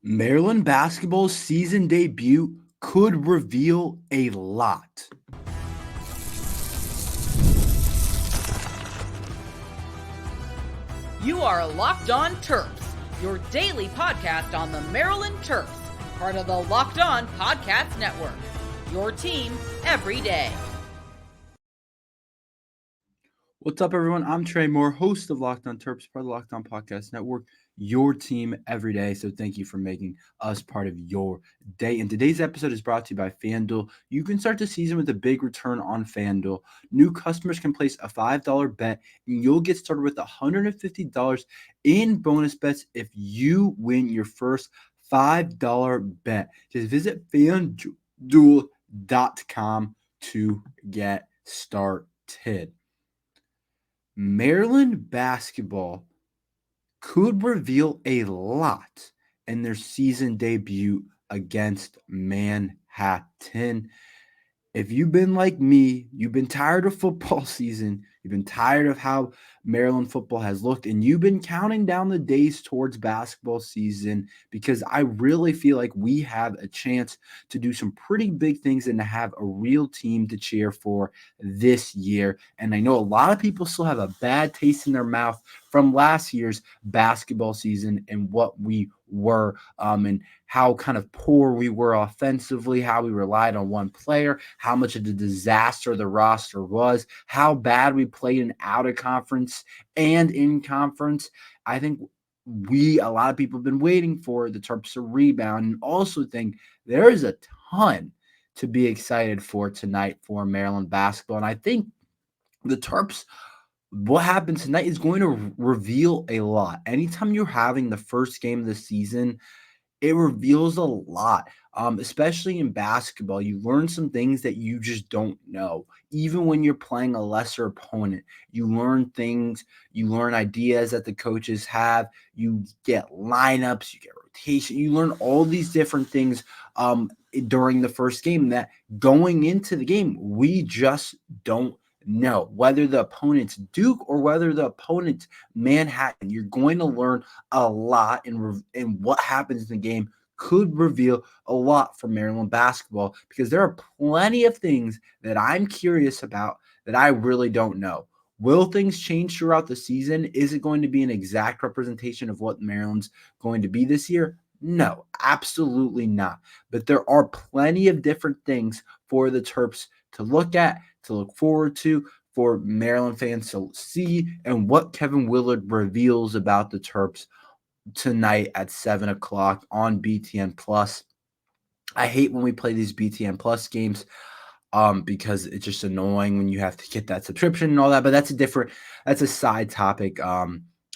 Maryland basketball's season debut could reveal a lot. You are Locked On Terps, your daily podcast on the Maryland Terps, part of the Locked On Podcast Network. Your team every day. What's up, everyone? I'm Tre Moore, host of Locked On Terps, part of the Locked On Podcast Network, your team every day. So thank you for making us part of your day. And today's episode is brought to you by FanDuel. You can start the season with a big return on FanDuel. New customers can place a $5 bet, and you'll get started with $150 in bonus bets if you win your first $5 bet. Just visit FanDuel.com to get started. Maryland basketball could reveal a lot in their season debut against Manhattan. If you've been like me, you've been tired of football season, you've been tired of how Maryland football has looked, and you've been counting down the days towards basketball season, because I really feel like we have a chance to do some pretty big things and to have a real team to cheer for this year. And I know a lot of people still have a bad taste in their mouth from last year's basketball season and what we were, and how kind of poor we were offensively, how we relied on one player, how much of a disaster the roster was, how bad we played in out of conference and in conference. I think a lot of people have been waiting for the Terps to rebound, and also think there is a ton to be excited for tonight for Maryland basketball. And I think the Terps, what happens tonight is going to reveal a lot. Anytime you're having the first game of the season, it reveals a lot, especially in basketball. You learn some things that you just don't know. Even when you're playing a lesser opponent, you learn things, you learn ideas that the coaches have, you get lineups, you get rotation, you learn all these different things during the first game that going into the game, we just don't know. Whether the opponent's Duke or whether the opponent's Manhattan, you're going to learn a lot, and what happens in the game could reveal a lot for Maryland basketball, because there are plenty of things that I'm curious about that I really don't know. Will things change throughout the season? Is it going to be an exact representation of what Maryland's going to be this year? No, absolutely not. But there are plenty of different things for the Terps to look at, to look forward to, for Maryland fans to see, and what Kevin Willard reveals about the Terps tonight at 7 o'clock on BTN Plus. I hate when we play these BTN Plus games, because it's just annoying when you have to get that subscription and all that. But that's a side topic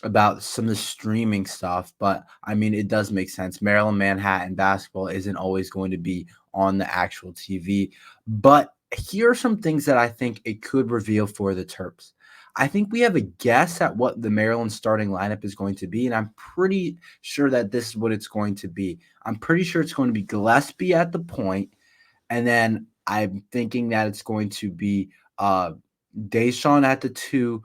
about some of the streaming stuff. But I mean, it does make sense. Maryland Manhattan basketball isn't always going to be on the actual TV. But here are some things that I think it could reveal for the Terps. I think we have a guess at what the Maryland starting lineup is going to be, and I'm pretty sure that this is what it's going to be. I'm pretty sure it's going to be Gillespie at the point, and then I'm thinking that it's going to be Deshaun at the 2,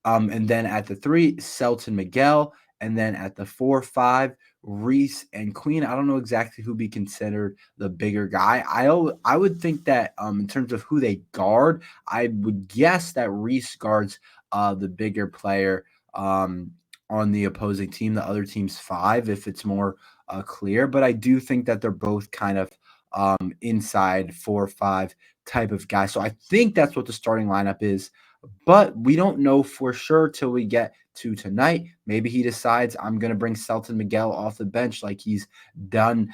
and then at the 3, Selton Miguel, and then at the 4-5, Reese and Queen. I don't know exactly who be considered the bigger guy. I would think that in terms of who they guard, I would guess that Reese guards the bigger player on the opposing team. The other team's 5, if it's more clear. But I do think that they're both kind of inside 4-5 type of guy. So I think that's what the starting lineup is. But we don't know for sure till we get to tonight. Maybe he decides, I'm going to bring Selton Miguel off the bench like he's done,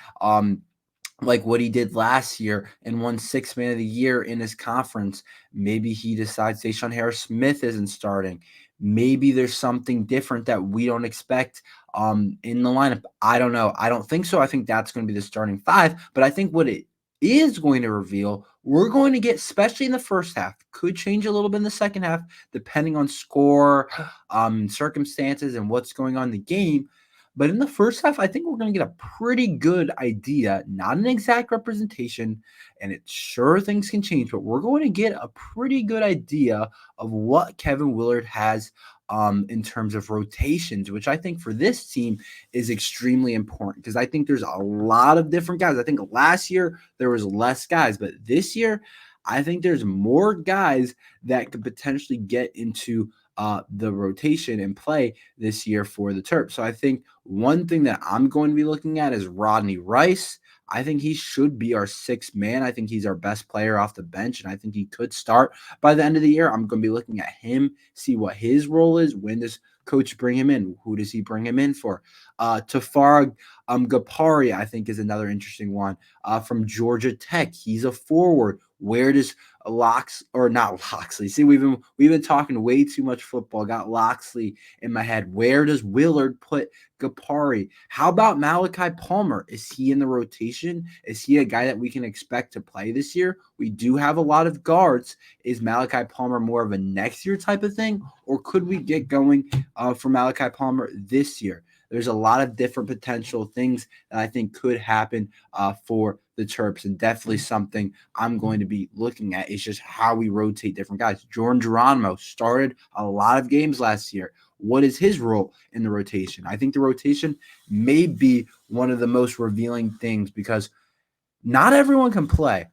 like what he did last year and won 6th man of the year in his conference. Maybe he decides Deshaun Harris-Smith isn't starting. Maybe there's something different that we don't expect in the lineup. I don't know. I don't think so. I think that's going to be the starting 5. But I think what it is going to reveal, we're going to get, especially in the first half, could change a little bit in the second half, depending on score, circumstances, and what's going on in the game. But in the first half, I think we're going to get a pretty good idea, not an exact representation, and it's sure things can change, but we're going to get a pretty good idea of what Kevin Willard has in terms of rotations, which I think for this team is extremely important because I think there's a lot of different guys. I think last year there was less guys, but this year I think there's more guys that could potentially get into the rotation and play this year for the Terps. So I think one thing that I'm going to be looking at is Rodney Rice. I think he should be our sixth man. I think he's our best player off the bench, and I think he could start by the end of the year. I'm going to be looking at him, see what his role is. When does coach bring him in? Who does he bring him in for? Tafara Gapari, I think, is another interesting one from Georgia Tech. He's a forward. Where does Loxley? See, we've been talking way too much football. Got Loxley in my head. Where does Willard put Gapari? How about Malachi Palmer? Is he in the rotation? Is he a guy that we can expect to play this year? We do have a lot of guards. Is Malachi Palmer more of a next year type of thing, or could we get going for Malachi Palmer this year? There's a lot of different potential things that I think could happen for the Terps, and definitely something I'm going to be looking at is just how we rotate different guys. Jordan Geronimo started a lot of games last year. What is his role in the rotation? I think the rotation may be one of the most revealing things because not everyone can play.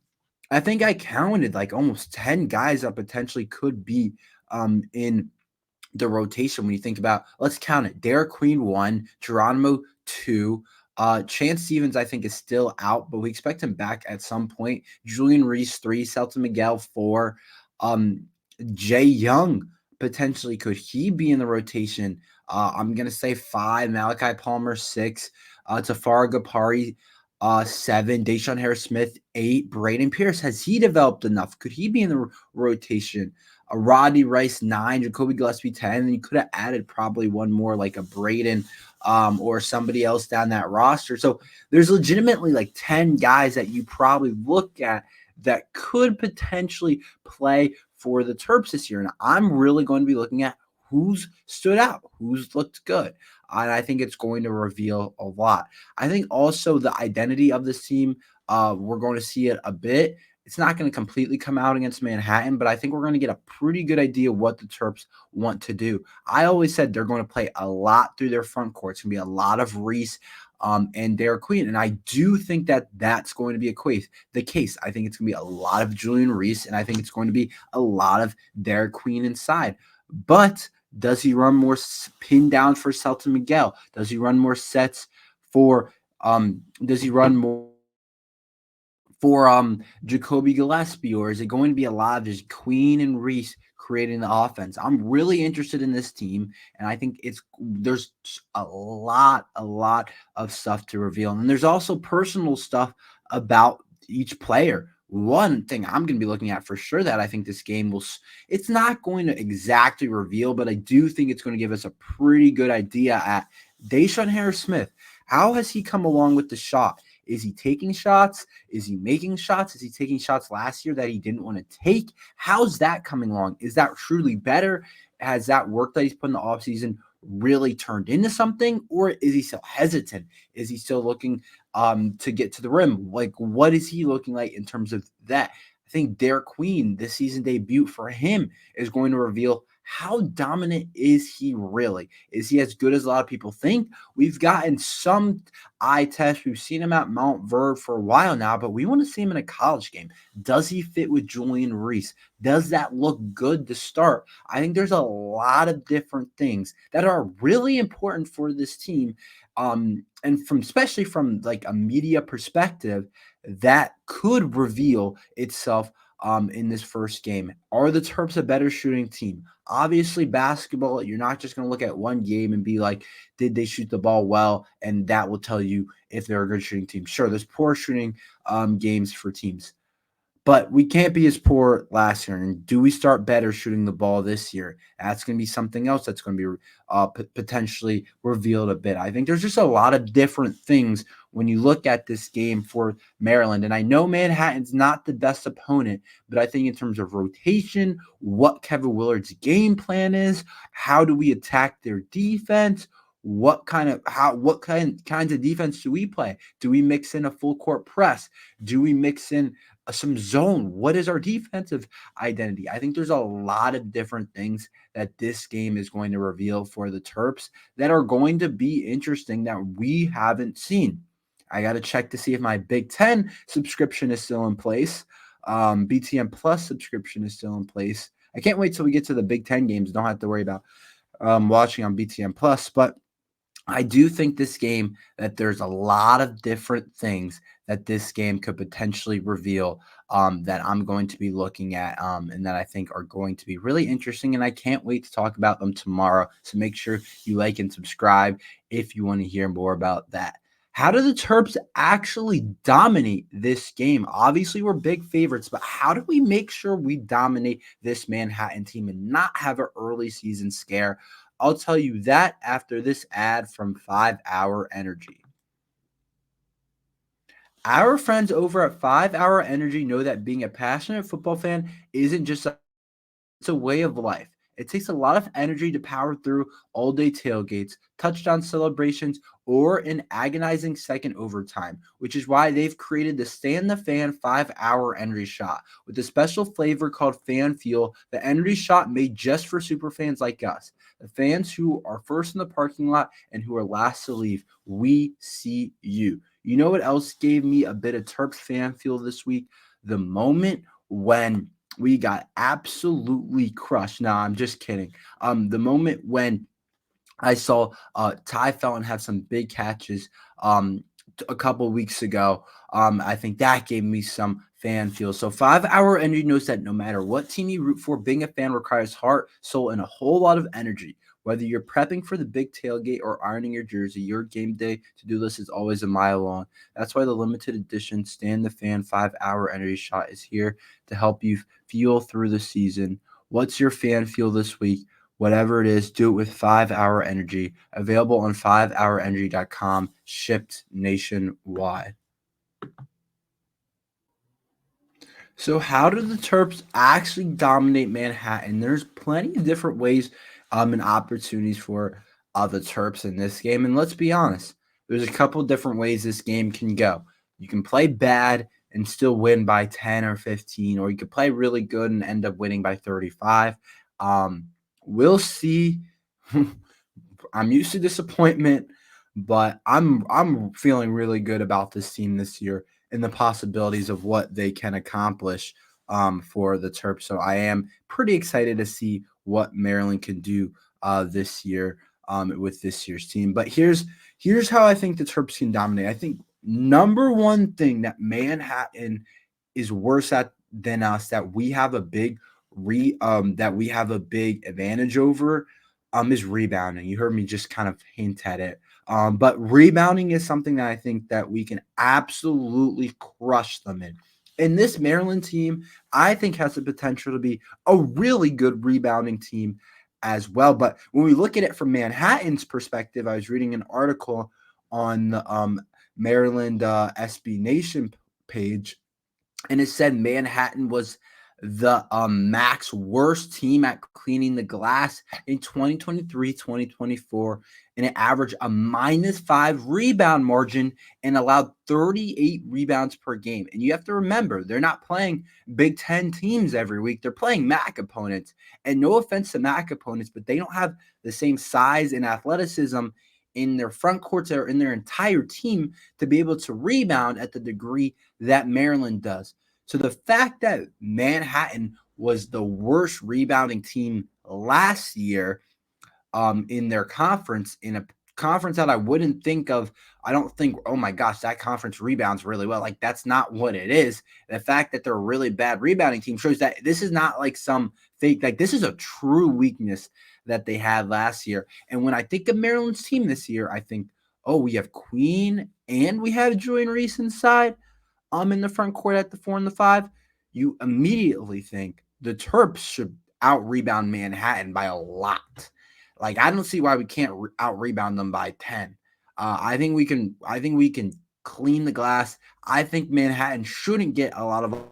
I think I counted like almost 10 guys that potentially could be in the rotation when you think about, let's count it. Derek Queen 1, Geronimo 2, Chance Stevens I think is still out, but we expect him back at some point. Julian Reese 3, Celton Miguel 4, Jay Young potentially, could he be in the rotation? I'm gonna say 5, Malachi Palmer 6, Tafara Gapari 7, Deshaun Harris-Smith 8, Braden Pierce, has he developed enough? Could he be in the rotation? Rodney Rice 9, Jacoby Gillespie 10, and you could have added probably one more like a Braden or somebody else down that roster. So there's legitimately like 10 guys that you probably look at that could potentially play for the Terps this year. And I'm really going to be looking at who's stood out, who's looked good. And I think it's going to reveal a lot. I think also the identity of this team, we're going to see it a bit. It's not going to completely come out against Manhattan, but I think we're going to get a pretty good idea what the Terps want to do. I always said they're going to play a lot through their front court. It's going to be a lot of Reese and Derek Queen, and I do think that that's going to be the case. I think it's going to be a lot of Julian Reese, and I think it's going to be a lot of Derek Queen inside. But does he run more pin downs for Celton Miguel? Does he run more sets for does he run more for Jacoby Gillespie, or is it going to be a lot of just Queen and Reese creating the offense? I'm really interested in this team, and I think there's a lot of stuff to reveal. And there's also personal stuff about each player. One thing I'm going to be looking at for sure that I think this game it's not going to exactly reveal, but I do think it's going to give us a pretty good idea at Deshaun Harris-Smith. How has he come along with the shot? Is he taking shots? Is he making shots? Is he taking shots last year that he didn't want to take? How's that coming along? Is that truly better? Has that work that he's put in the offseason really turned into something? Or is he still hesitant? Is he still looking to get to the rim? Like, what is he looking like in terms of that? I think Derek Queen, this season debut for him, is going to reveal how dominant is he really? Is he as good as a lot of people think? We've gotten some eye tests. We've seen him at Mount Verb for a while now, but we want to see him in a college game. Does he fit with Julian Reese? Does that look good to start? I think there's a lot of different things that are really important for this team. And especially from like a media perspective, that could reveal itself in this first game. Are the Terps a better shooting team? Obviously, basketball, you're not just going to look at one game and be like, did they shoot the ball well? And that will tell you if they're a good shooting team. Sure, there's poor shooting games for teams, but we can't be as poor last year. And do we start better shooting the ball this year? That's going to be something else that's going to be potentially revealed a bit. I think there's just a lot of different things when you look at this game for Maryland. And I know Manhattan's not the best opponent, but I think in terms of rotation, what Kevin Willard's game plan is, how do we attack their defense, what kinds of defense do we play? Do we mix in a full court press? Do we mix in some zone? What is our defensive identity? I think there's a lot of different things that this game is going to reveal for the Terps that are going to be interesting that we haven't seen. I got to check to see if my Big Ten subscription is still in place. BTN Plus subscription is still in place. I can't wait till we get to the Big Ten games. Don't have to worry about watching on BTN Plus, but I do think this game that there's a lot of different things that this game could potentially reveal that I'm going to be looking at and that I think are going to be really interesting. And I can't wait to talk about them tomorrow. So make sure you like and subscribe if you want to hear more about that. How do the Terps actually dominate this game? Obviously, we're big favorites, but how do we make sure we dominate this Manhattan team and not have an early season scare? I'll tell you that after this ad from 5 Hour Energy. Our friends over at 5 Hour Energy know that being a passionate football fan isn't just it's a way of life. It takes a lot of energy to power through all-day tailgates, touchdown celebrations, or an agonizing second overtime, which is why they've created the Stand the Fan 5-Hour Energy Shot with a special flavor called Fan Fuel, the energy shot made just for superfans like us, the fans who are first in the parking lot and who are last to leave. We see you. You know what else gave me a bit of Terps fan feel this week? The moment when we got absolutely crushed. No, I'm just kidding. The moment when I saw Ty Felton have some big catches a couple weeks ago, I think that gave me some fan feel. So 5 Hour Energy knows that no matter what team you root for, being a fan requires heart, soul, and a whole lot of energy. Whether you're prepping for the big tailgate or ironing your jersey, your game day to-do list is always a mile long. That's why the limited edition Stand the Fan 5-Hour Energy Shot is here to help you fuel through the season. What's your fan feel this week? Whatever it is, do it with 5 Hour Energy. Available on 5hourenergy.com, shipped nationwide. So how do the Terps actually dominate Manhattan? There's plenty of different ways and opportunities for the Terps in this game. And let's be honest, there's a couple different ways this game can go. You can play bad and still win by 10 or 15, or you could play really good and end up winning by 35. We'll see. I'm used to disappointment, but I'm feeling really good about this team this year and the possibilities of what they can accomplish for the Terps. So I am pretty excited to see what Maryland can do this year with this year's team. But here's how I think the Terps can dominate. I think number one thing that Manhattan is worse at than us, that we have a big advantage over, is rebounding. You heard me just kind of hint at it. But rebounding is something that I think that we can absolutely crush them in. And this Maryland team, I think, has the potential to be a really good rebounding team as well. But when we look at it from Manhattan's perspective, I was reading an article on the Maryland SB Nation page, and it said Manhattan was the max worst team at cleaning the glass in 2023-2024, and it averaged a -5 rebound margin and allowed 38 rebounds per game. And you have to remember, they're not playing Big Ten teams every week. They're playing MAC opponents. And no offense to MAC opponents, but they don't have the same size and athleticism in their front courts or in their entire team to be able to rebound at the degree that Maryland does. So the fact that Manhattan was the worst rebounding team last year in their conference, in a conference that I wouldn't think of, I don't think, oh my gosh, that conference rebounds really well. Like, that's not what it is. The fact that they're a really bad rebounding team shows that this is not like some fake, like this is a true weakness that they had last year. And when I think of Maryland's team this year, I think, oh, we have Queen and we have Julian Reese inside. In the front court at the 4 and the 5, you immediately think the Terps should out rebound Manhattan by a lot. Like, I don't see why we can't out rebound them by 10. I think we can clean the glass. I think Manhattan shouldn't get a lot of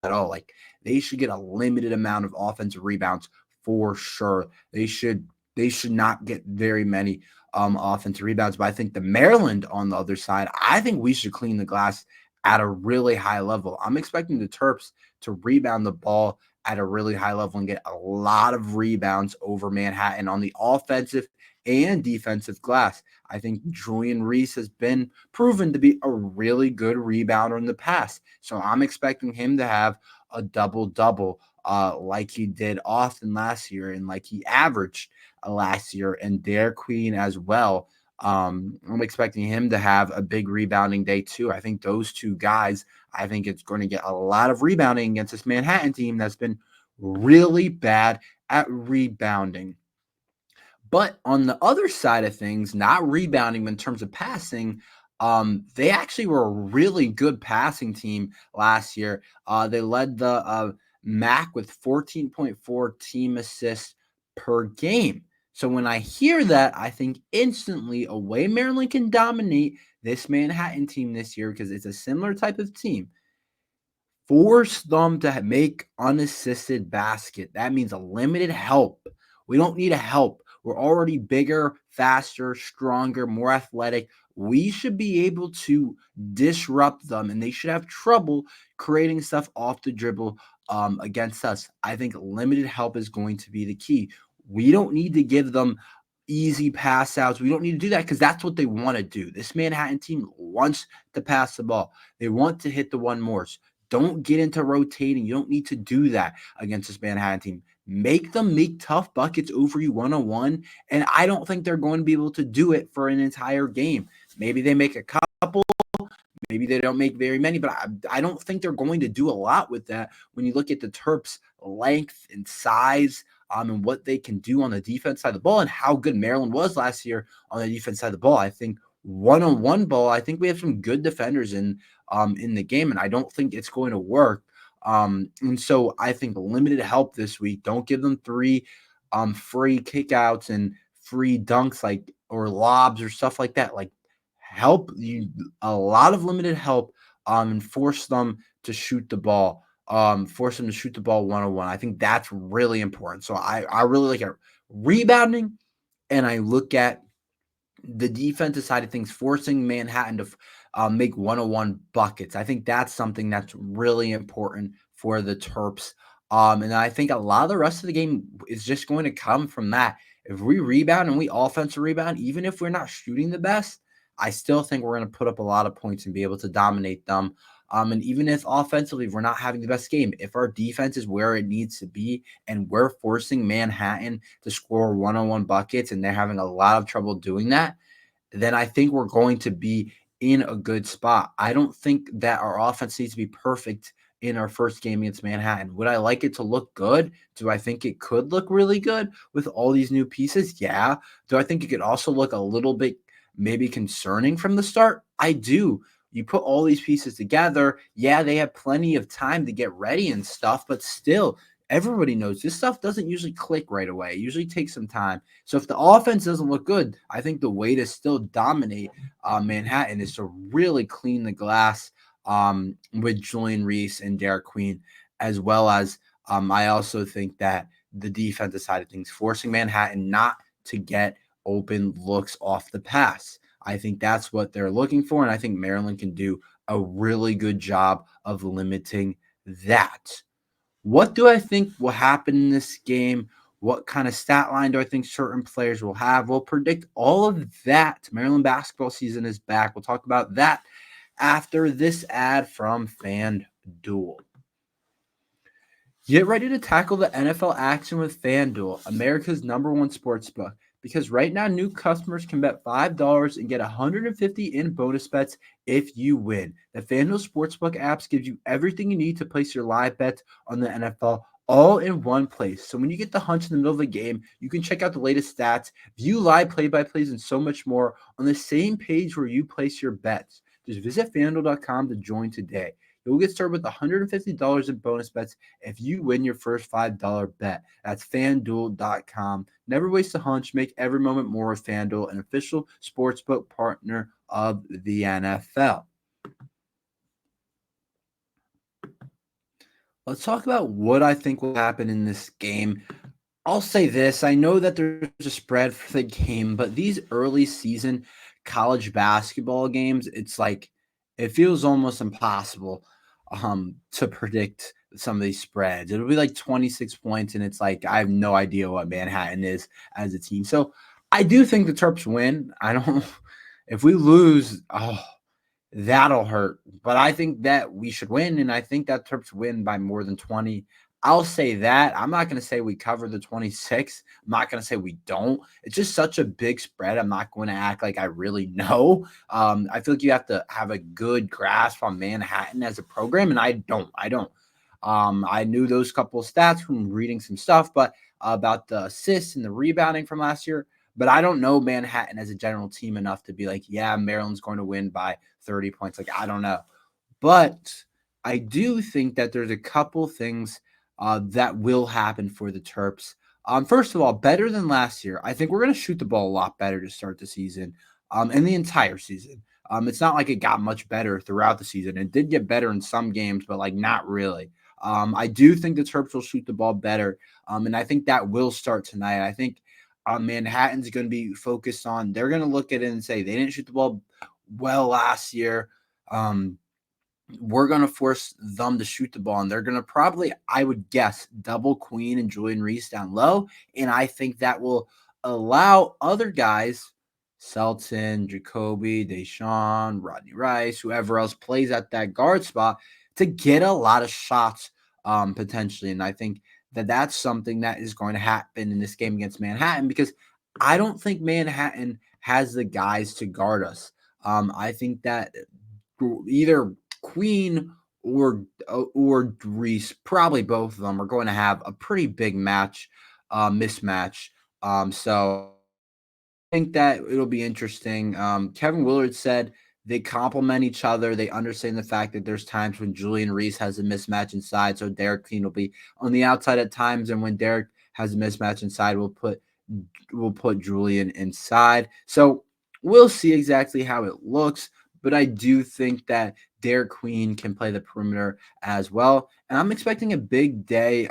at all. Like, they should get a limited amount of offensive rebounds for sure. They should they should not get very many offensive rebounds. But I think the Maryland on the other side, I think we should clean the glass at a really high level. I'm expecting the Terps to rebound the ball at a really high level and get a lot of rebounds over Manhattan on the offensive and defensive glass. I think Julian Reese has been proven to be a really good rebounder in the past. So I'm expecting him to have a double-double like he did often last year and like he averaged last year, and Dare Queen as well. I'm expecting him to have a big rebounding day too. I think those two guys, I think it's going to get a lot of rebounding against this Manhattan team that's been really bad at rebounding. But on the other side of things, not rebounding in terms of passing, they actually were a really good passing team last year. They led the MAC with 14.4 team assists per game. So when I hear that, I think instantly a way Maryland can dominate this Manhattan team this year, because it's a similar type of team. Force them to make unassisted basket. That means a limited help. We don't need a help. We're already bigger, faster, stronger, more athletic. We should be able to disrupt them, and they should have trouble creating stuff off the dribble against us. I think limited help is going to be the key. We don't need to give them easy pass outs. We don't need to do that because that's what they want to do. This Manhattan team wants to pass the ball. They want to hit the one mores. Don't get into rotating. You don't need to do that against this Manhattan team. Make them make tough buckets over you one-on-one, and I don't think they're going to be able to do it for an entire game. Maybe they make a couple, maybe they don't make very many, but I don't think they're going to do a lot with that when you look at the Terps' length and size and what they can do on the defense side of the ball and how good Maryland was last year on the defense side of the ball. I think one-on-one ball, I think we have some good defenders in the game, and I don't think it's going to work. And so I think limited help this week. Don't give them three free kickouts and free dunks or lobs or stuff like that. Like help you a lot of limited help and force them to shoot the ball. Force them to shoot the ball one-on-one. I think that's really important. So I really like it. Rebounding, and I look at the defensive side of things, forcing Manhattan to make one-on-one buckets. I think that's something that's really important for the Terps. And I think a lot of the rest of the game is just going to come from that. If we rebound and we offensive rebound, even if we're not shooting the best, I still think we're going to put up a lot of points and be able to dominate them. And even if offensively we're not having the best game, if our defense is where it needs to be and we're forcing Manhattan to score one-on-one buckets and they're having a lot of trouble doing that, then I think we're going to be in a good spot. I don't think that our offense needs to be perfect in our first game against Manhattan. Would I like it to look good? Do I think it could look really good with all these new pieces? Yeah. Do I think it could also look a little bit maybe concerning from the start? I do. You put all these pieces together. Yeah, they have plenty of time to get ready and stuff, but still, everybody knows this stuff doesn't usually click right away. It usually takes some time. So if the offense doesn't look good, I think the way to still dominate Manhattan is to really clean the glass with Julian Reese and Derek Queen, as well as I also think that the defensive side of things, forcing Manhattan not to get open looks off the pass. I think that's what they're looking for, and I think Maryland can do a really good job of limiting that. What do I think will happen in this game? What kind of stat line do I think certain players will have? We'll predict all of that. Maryland basketball season is back. We'll talk about that after this ad from FanDuel. Get ready to tackle the NFL action with FanDuel, America's #1 sportsbook. Because right now, new customers can bet $5 and get $150 in bonus bets if you win. The FanDuel Sportsbook apps gives you everything you need to place your live bets on the NFL all in one place. So when you get the hunch in the middle of the game, you can check out the latest stats, view live play-by-plays, and so much more on the same page where you place your bets. Just visit FanDuel.com to join today. You'll get started with $150 in bonus bets if you win your first $5 bet. That's FanDuel.com. Never waste a hunch. Make every moment more with FanDuel, an official sportsbook partner of the NFL. Let's talk about what I think will happen in this game. I'll say this. I know that there's a spread for the game, but these early season college basketball games, it's like it feels almost impossible to predict some of these spreads. It'll be like 26 points, and it's like I have no idea what Manhattan is as a team. So I do think the Terps win. I don't if we lose, that'll hurt. But I think that we should win, and I think that Terps win by more than 20. I'll say that. I'm not going to say we cover the 26. I'm not going to say we don't. It's just such a big spread. I'm not going to act like I really know. I feel like you have to have a good grasp on Manhattan as a program, and I don't. I don't. I knew those couple of stats from reading some stuff, but about the assists and the rebounding from last year. But I don't know Manhattan as a general team enough to be like, yeah, Maryland's going to win by 30 points. Like, I don't know. But I do think that there's a couple things that will happen for the Terps. First of all, better than last year. I think we're going to shoot the ball a lot better to start the season and the entire season. It's not like it got much better throughout the season. It did get better in some games, but like not really. I do think the Terps will shoot the ball better, and I think that will start tonight. I think Manhattan's going to be focused on. They're going to look at it and say they didn't shoot the ball well last year. Um, we're going to force them to shoot the ball, and they're going to probably, I would guess, double Queen and Julian Reese down low. And I think that will allow other guys, Selton, Jacoby, Deshaun, Rodney Rice, whoever else plays at that guard spot, to get a lot of shots potentially. And I think that that's something that is going to happen in this game against Manhattan because I don't think Manhattan has the guys to guard us. I think that either Queen or Reese, probably both of them, are going to have a pretty big mismatch. So I think that it'll be interesting. Kevin Willard said they complement each other. They understand the fact that there's times when Julian Reese has a mismatch inside, so Derek Queen will be on the outside at times, and when Derek has a mismatch inside, we'll put Julian inside. So we'll see exactly how it looks. But I do think that Derek Queen can play the perimeter as well. And I'm expecting a big day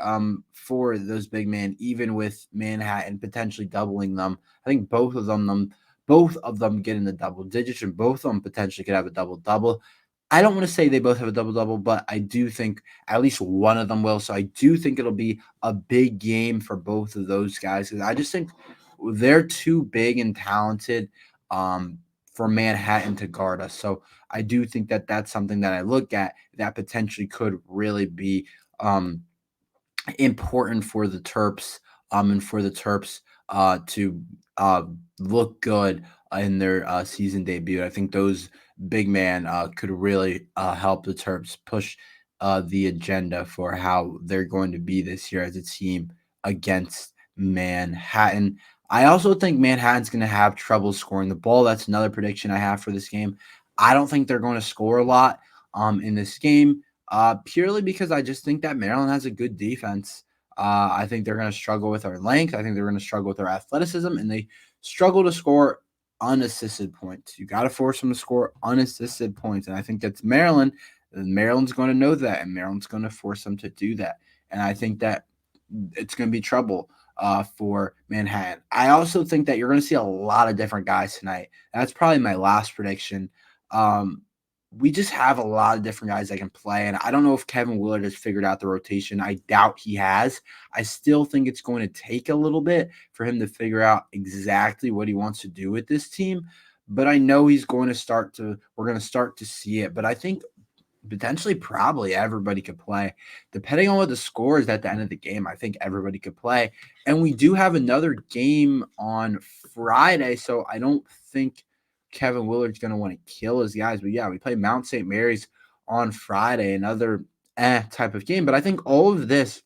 for those big men, even with Manhattan potentially doubling them. I think both of them get in the double digits, and both of them potentially could have a double double. I don't want to say they both have a double double, but I do think at least one of them will. So I do think it'll be a big game for both of those guys. I just think they're too big and talented for Manhattan to guard us. So I do think that that's something that I look at that potentially could really be um, important for the Terps and for the Terps to uh, look good in their season debut. I think those big man could really help the Terps push the agenda for how they're going to be this year as a team against Manhattan. I also think Manhattan's going to have trouble scoring the ball. That's another prediction I have for this game. I don't think they're going to score a lot in this game purely because I just think that Maryland has a good defense. I think they're going to struggle with our length. I think they're going to struggle with our athleticism, and they struggle to score unassisted points. You got to force them to score unassisted points, and I think that's Maryland. And Maryland's going to know that, and Maryland's going to force them to do that. And I think that it's going to be trouble for Manhattan. I also think that you're going to see a lot of different guys tonight. That's probably my last prediction. Um, we just have a lot of different guys that can play. And I don't know if Kevin Willard has figured out the rotation. I doubt he has. I still think it's going to take a little bit for him to figure out exactly what he wants to do with this team. But I know we're going to start to see it. But I think potentially probably everybody could play. Depending on what the score is at the end of the game, I think everybody could play. And we do have another game on Friday. So I don't think Kevin Willard's going to want to kill his guys. But yeah, we play Mount St. Mary's on Friday, another type of game. But I think all of this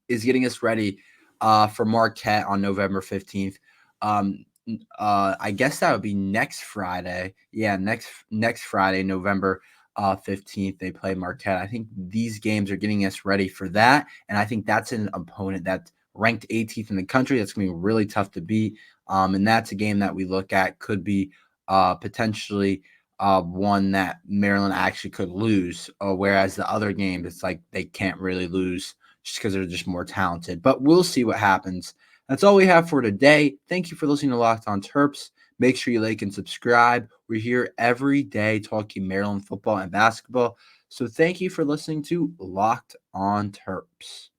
is getting us ready for Marquette on November 15th. I guess that would be next Friday. Yeah, next Friday, November 15th, they play Marquette. I think these games are getting us ready for that. And I think that's an opponent that's ranked 18th in the country. That's going to be really tough to beat. And that's a game that we look at could be potentially one that Maryland actually could lose. Whereas the other games, it's like they can't really lose just because they're just more talented. But we'll see what happens. That's all we have for today. Thank you for listening to Locked On Terps. Make sure you like and subscribe. We're here every day talking Maryland football and basketball. So thank you for listening to Locked On Terps.